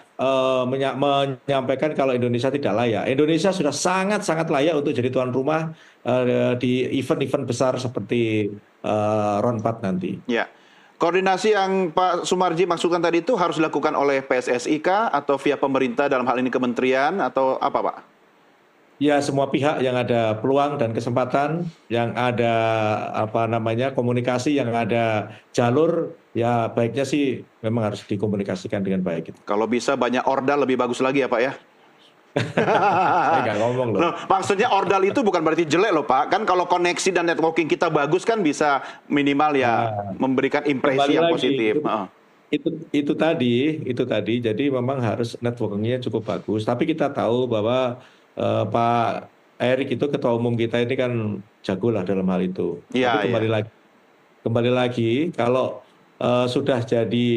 menyampaikan kalau Indonesia tidak layak. Indonesia sudah sangat-sangat layak untuk jadi tuan rumah di event-event besar seperti RON 4 nanti. Ya. Koordinasi yang Pak Sumarji maksudkan tadi itu harus dilakukan oleh PSSI kah atau via pemerintah dalam hal ini kementerian atau apa, Pak? Ya, semua pihak yang ada peluang dan kesempatan, yang ada komunikasi, yang ada jalur, ya baiknya sih memang harus dikomunikasikan dengan baik. Kalau bisa banyak ordal lebih bagus lagi ya, Pak ya? Saya nggak ngomong loh. Loh, maksudnya ordal itu bukan berarti jelek loh Pak. Kan kalau koneksi dan networking kita bagus kan bisa minimal ya memberikan impresi yang positif. Itu tadi. Jadi memang harus networkingnya cukup bagus. Tapi kita tahu bahwa Pak Erik itu ketua umum kita ini kan jago lah dalam hal itu. Ya, tapi kembali lagi kalau sudah jadi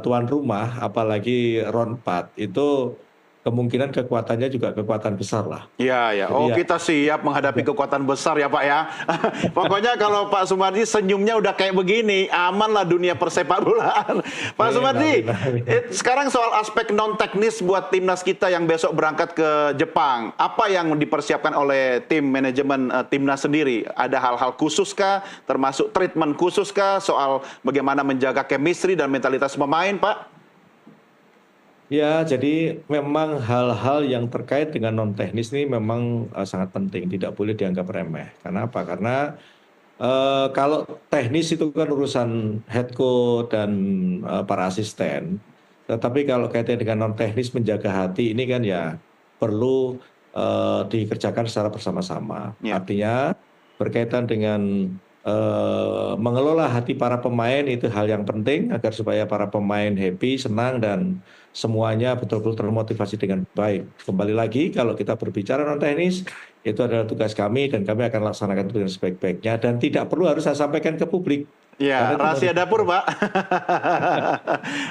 tuan rumah, apalagi RON 4 itu kemungkinan kekuatannya juga kekuatan besar lah. Ya, ya. Jadi Oh, ya, kita siap menghadapi kekuatan besar ya Pak ya. Pokoknya kalau Pak Sumarji senyumnya udah kayak begini, aman lah dunia persepak bolaan. Pak Sumarji, sekarang soal aspek non teknis buat timnas kita yang besok berangkat ke Jepang, apa yang dipersiapkan oleh tim manajemen timnas sendiri? Ada hal-hal khusus kah, termasuk treatment khusus kah soal bagaimana menjaga chemistry dan mentalitas pemain, Pak? ya, jadi memang hal-hal yang terkait dengan non teknis ini memang sangat penting, tidak boleh dianggap remeh. Karena apa? Karena kalau teknis itu kan urusan head coach dan para asisten. Tetapi kalau kaitannya dengan non teknis menjaga hati ini kan ya perlu dikerjakan secara bersama-sama. Ya. Artinya berkaitan dengan mengelola hati para pemain itu hal yang penting agar supaya para pemain happy, senang dan semuanya betul-betul termotivasi dengan baik. Kembali lagi kalau kita berbicara non teknis itu adalah tugas kami dan kami akan laksanakan itu dengan sebaik-baiknya dan tidak perlu harus saya sampaikan ke publik. Ya, Karena itu rahasia dapur, Pak.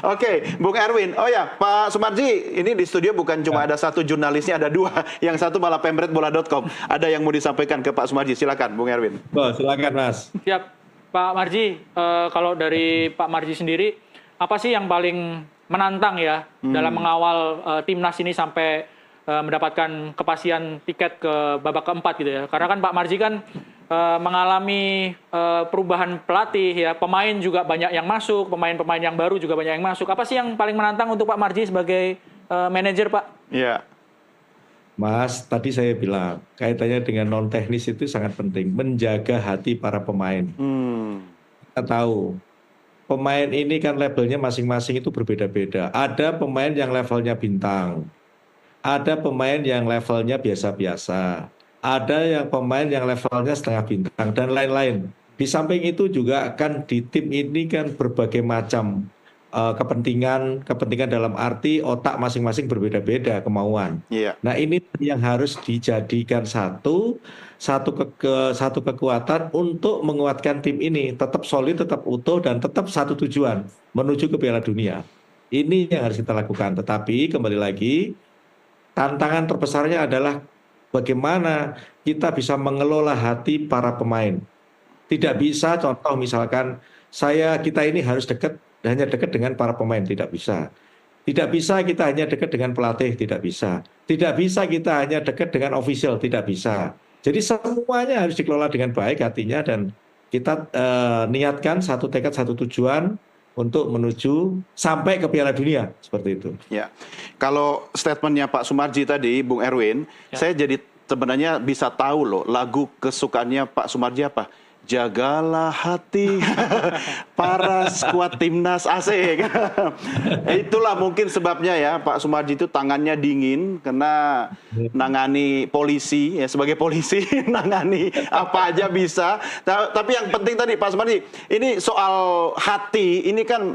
Oke, Bung Erwin. Oh ya, Pak Sumarji, ini di studio bukan cuma ada satu jurnalisnya, ada dua. Yang satu malah pemretbola.com. Ada yang mau disampaikan ke Pak Sumarji, silakan, Bung Erwin. Oh, silakan Mas. Siap, Pak Marji. Kalau dari Pak Marji sendiri, apa sih yang paling menantang ya dalam mengawal timnas ini sampai mendapatkan kepastian tiket ke babak keempat gitu ya? Karena kan Pak Marji kan mengalami perubahan pelatih ya, pemain juga banyak yang masuk, pemain-pemain yang baru juga banyak yang masuk. Apa sih yang paling menantang untuk Pak Marji sebagai manajer, Pak? Ya. Mas, tadi saya bilang kaitannya dengan non teknis itu sangat penting, menjaga hati para pemain. Kita tahu pemain ini kan levelnya masing-masing itu berbeda-beda. Ada pemain yang levelnya bintang, ada pemain yang levelnya biasa-biasa, ada yang pemain yang levelnya setengah bintang dan lain-lain. Di samping itu juga kan di tim ini kan berbagai macam kepentingan dalam arti otak masing-masing berbeda-beda kemauan. Iya. Nah ini yang harus dijadikan satu kekuatan untuk menguatkan tim ini tetap solid, tetap utuh dan tetap satu tujuan menuju ke Piala Dunia. Ini yang harus kita lakukan. Tetapi kembali lagi tantangan terbesarnya adalah bagaimana kita bisa mengelola hati para pemain. Tidak bisa contoh misalkan kita ini harus hanya dekat dengan para pemain, tidak bisa. Tidak bisa kita hanya dekat dengan pelatih, tidak bisa. Tidak bisa kita hanya dekat dengan official, tidak bisa. Jadi semuanya harus dikelola dengan baik hatinya dan kita niatkan satu tekad, satu tujuan untuk menuju sampai ke Piala Dunia, seperti itu. Ya, kalau statementnya Pak Sumarji tadi, Bung Erwin, saya jadi sebenarnya bisa tahu loh lagu kesukaannya Pak Sumarji apa? Jagalah hati para skuad timnas asik. Itulah mungkin sebabnya ya Pak Sumarji itu tangannya dingin karena nangani polisi ya, sebagai polisi nangani apa aja bisa. Tapi yang penting tadi Pak Sumarji, ini soal hati ini kan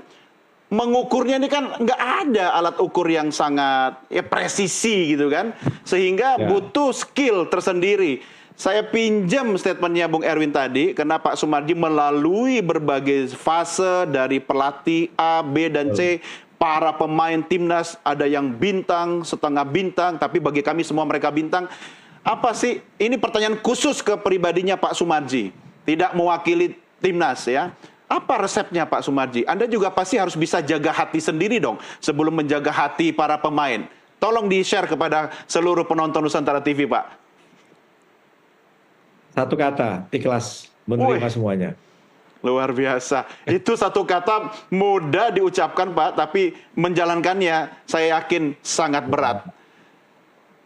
mengukurnya ini kan nggak ada alat ukur yang sangat presisi gitu kan, sehingga butuh skill tersendiri. Saya pinjam statementnya Bung Erwin tadi, karena Pak Sumarji melalui berbagai fase dari pelatih A, B, dan C, para pemain timnas, ada yang bintang, setengah bintang, tapi bagi kami semua mereka bintang. Apa sih, ini pertanyaan khusus ke pribadinya Pak Sumarji, tidak mewakili timnas ya. Apa resepnya Pak Sumarji? Anda juga pasti harus bisa jaga hati sendiri dong, sebelum menjaga hati para pemain. Tolong di-share kepada seluruh penonton Nusantara TV, Pak. Satu kata, ikhlas, menerima semuanya. Luar biasa. Itu satu kata mudah diucapkan Pak, tapi menjalankannya saya yakin sangat berat.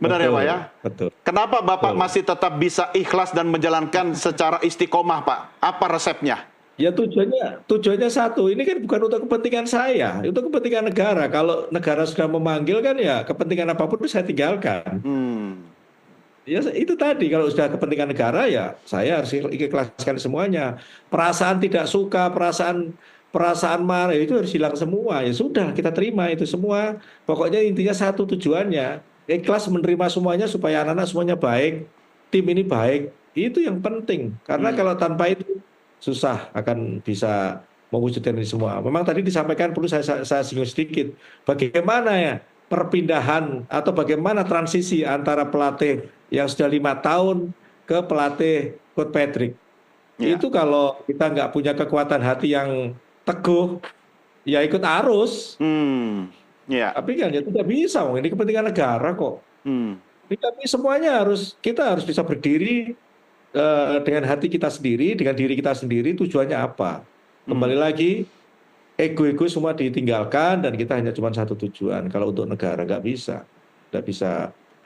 Benar ya Pak ya? Betul. Kenapa Bapak masih tetap bisa ikhlas dan menjalankan secara istiqomah Pak? Apa resepnya? Ya tujuannya satu, ini kan bukan untuk kepentingan saya, itu kepentingan negara. Kalau negara sudah memanggil kan ya kepentingan apapun saya tinggalkan. Ya itu tadi, kalau sudah kepentingan negara ya saya harus ikhlaskan semuanya. Perasaan tidak suka, perasaan marah itu harus hilang semua. Ya sudah, kita terima itu semua. Pokoknya intinya satu tujuannya, ikhlas menerima semuanya supaya anak-anak semuanya baik, tim ini baik. Itu yang penting. Karena kalau tanpa itu susah akan bisa mewujudkan ini semua. Memang tadi disampaikan, perlu saya singgung sedikit. Bagaimana ya perpindahan atau bagaimana transisi antara pelatih yang sudah 5 tahun ke pelatih Coach Patrick. Ya. Itu kalau kita nggak punya kekuatan hati yang teguh, ya ikut arus. Ya. Tapi kan ya tidak bisa, ini kepentingan negara kok. Tapi semuanya kita harus bisa berdiri dengan hati kita sendiri, dengan diri kita sendiri, tujuannya apa. Kembali lagi, ego-ego semua ditinggalkan dan kita hanya cuma satu tujuan. Kalau untuk negara nggak bisa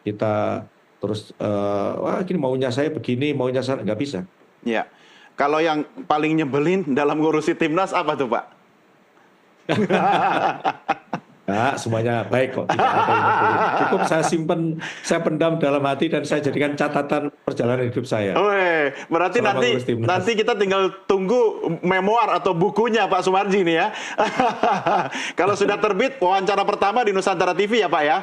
kita terus wah ini maunya saya begini, maunya saya nggak bisa. Ya. Kalau yang paling nyebelin dalam ngurusi timnas apa tuh Pak? Nah, semuanya baik kok, tidak ada yang nyebelin. Cukup saya pendam dalam hati dan saya jadikan catatan perjalanan hidup saya. Weh, berarti Selama ngurus timnas. nanti kita tinggal tunggu memoir atau bukunya Pak Sumarji nih ya. Kalau sudah terbit, wawancara pertama di Nusantara TV ya Pak ya.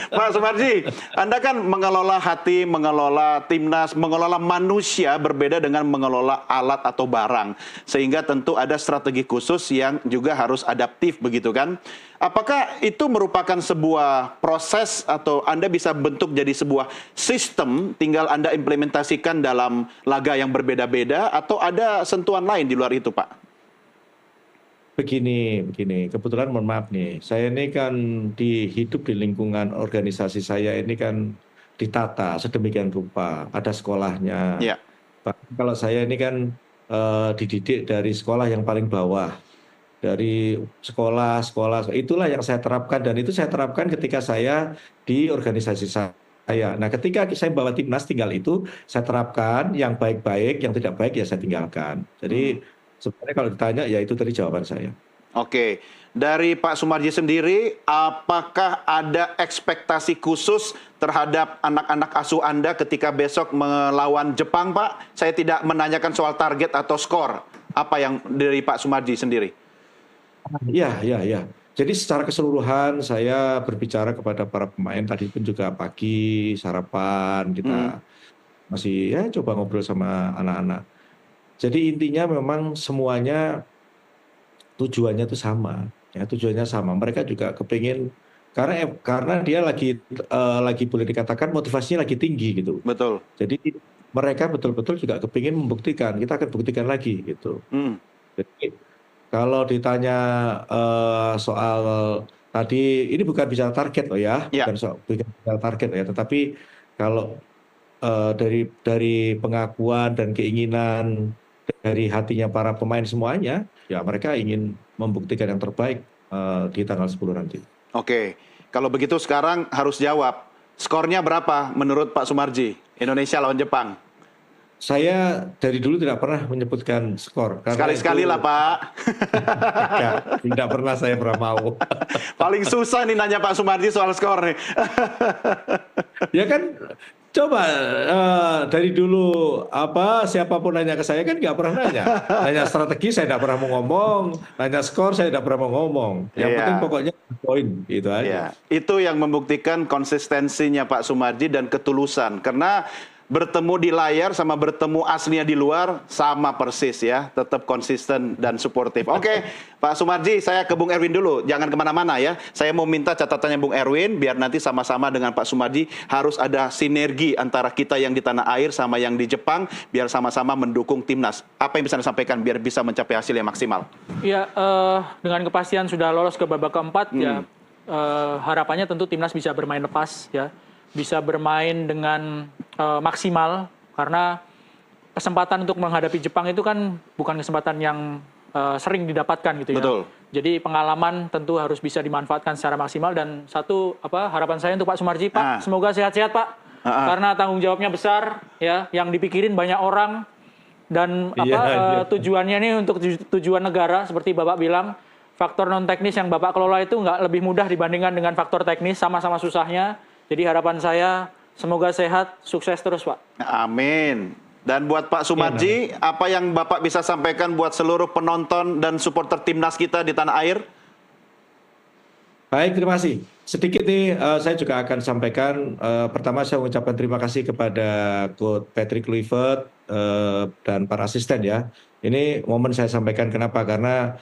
Pak Sumarji, Anda kan mengelola hati, mengelola timnas, mengelola manusia berbeda dengan mengelola alat atau barang. Sehingga tentu ada strategi khusus yang juga harus adaptif begitu kan? Apakah itu merupakan sebuah proses atau Anda bisa bentuk jadi sebuah sistem tinggal Anda implementasikan dalam laga yang berbeda-beda atau ada sentuhan lain di luar itu Pak? Begini, kebetulan mohon maaf nih, saya ini kan hidup di lingkungan organisasi saya ini kan ditata sedemikian rupa, ada sekolahnya. Ya. Bahkan kalau saya ini kan dididik dari sekolah yang paling bawah. Dari sekolah, itulah yang saya terapkan dan itu saya terapkan ketika saya di organisasi saya. Nah, ketika saya bawa timnas tinggal itu saya terapkan yang baik-baik, yang tidak baik ya saya tinggalkan. Jadi sebenarnya kalau ditanya ya itu tadi jawaban saya. Oke, dari Pak Sumarji sendiri, apakah ada ekspektasi khusus terhadap anak-anak asuh Anda ketika besok melawan Jepang, Pak? Saya tidak menanyakan soal target atau skor. Apa yang dari Pak Sumarji sendiri? Iya. Jadi secara keseluruhan saya berbicara kepada para pemain tadi pun juga pagi sarapan kita masih ya coba ngobrol sama anak-anak. Jadi intinya memang semuanya tujuannya itu sama, ya tujuannya sama. Mereka juga kepingin karena dia lagi boleh dikatakan motivasinya lagi tinggi gitu. Betul. Jadi mereka betul-betul juga kepingin membuktikan, kita akan buktikan lagi gitu. Jadi kalau ditanya soal tadi, ini bukan bicara target loh ya, Ya. bukan bicara target ya, tetapi kalau dari pengakuan dan keinginan dari hatinya para pemain semuanya, ya mereka ingin membuktikan yang terbaik di tanggal 10 nanti. Oke, kalau begitu sekarang harus jawab. Skornya berapa menurut Pak Sumarji? Indonesia lawan Jepang. Saya dari dulu tidak pernah menyebutkan skor. Sekali-sekali lah Pak. Tidak pernah saya mau. Paling susah nih nanya Pak Sumarji soal skor nih. Ya kan, coba dari dulu siapapun nanya ke saya kan nggak pernah nanya. Nanya strategi saya tidak pernah mau ngomong, nanya skor saya tidak pernah mau ngomong. Yang penting pokoknya poin gitu aja. Itu yang membuktikan konsistensinya Pak Sumarji dan ketulusan. Karena bertemu di layar sama bertemu aslinya di luar sama persis ya, tetap konsisten dan suportif. Oke, Pak Sumarji, saya ke Bung Erwin dulu, jangan kemana-mana ya. Saya mau minta catatannya Bung Erwin, biar nanti sama-sama dengan Pak Sumarji harus ada sinergi antara kita yang di tanah air sama yang di Jepang, biar sama-sama mendukung timnas. Apa yang bisa Anda sampaikan biar bisa mencapai hasil yang maksimal? Ya, dengan kepastian sudah lolos ke babak keempat, ya harapannya tentu timnas bisa bermain lepas ya. Bisa bermain dengan maksimal karena kesempatan untuk menghadapi Jepang itu kan bukan kesempatan yang sering didapatkan gitu ya. Betul. Jadi pengalaman tentu harus bisa dimanfaatkan secara maksimal dan harapan saya untuk Pak Sumarji, Pak, semoga sehat-sehat Pak. Karena tanggung jawabnya besar ya, yang dipikirin banyak orang dan tujuannya ini untuk tujuan negara seperti Bapak bilang. Faktor non teknis yang Bapak kelola itu nggak lebih mudah dibandingkan dengan faktor teknis, sama-sama susahnya. Jadi harapan saya semoga sehat, sukses terus Pak. Amin. Dan buat Pak Sumarji, apa yang Bapak bisa sampaikan buat seluruh penonton dan supporter timnas kita di tanah air? Baik, terima kasih. Sedikit nih saya juga akan sampaikan, pertama saya mengucapkan terima kasih kepada Coach Patrick Kluivert dan para asisten ya. Ini momen saya sampaikan kenapa? Karena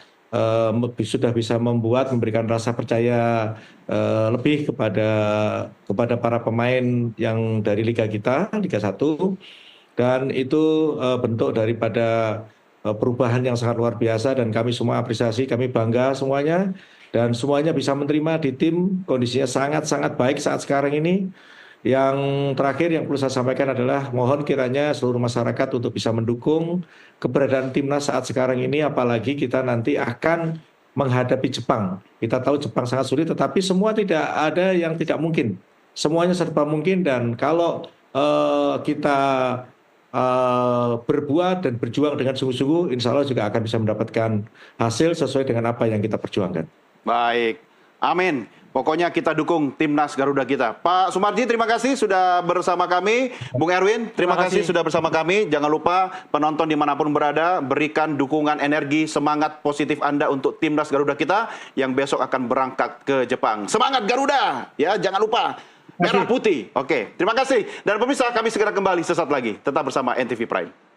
sudah bisa memberikan rasa percaya lebih kepada para pemain yang dari liga kita, Liga 1, dan itu bentuk daripada perubahan yang sangat luar biasa dan kami semua apresiasi, kami bangga semuanya dan semuanya bisa menerima di tim, kondisinya sangat-sangat baik saat sekarang ini. Yang terakhir yang perlu saya sampaikan adalah mohon kiranya seluruh masyarakat untuk bisa mendukung keberadaan timnas saat sekarang ini, apalagi kita nanti akan menghadapi Jepang. Kita tahu Jepang sangat sulit, tetapi semua tidak ada yang tidak mungkin. Semuanya serba mungkin, dan kalau kita berbuat dan berjuang dengan sungguh-sungguh, insya Allah juga akan bisa mendapatkan hasil sesuai dengan apa yang kita perjuangkan. Baik, amin. Pokoknya kita dukung timnas Garuda kita. Pak Sumarji, terima kasih sudah bersama kami. Bung Erwin, terima kasih sudah bersama kami. Jangan lupa penonton dimanapun berada, berikan dukungan, energi, semangat positif Anda untuk timnas Garuda kita yang besok akan berangkat ke Jepang. Semangat Garuda! Ya, jangan lupa. Merah putih. Oke, terima kasih. Dan pemirsa, kami segera kembali sesaat lagi. Tetap bersama NTV Prime.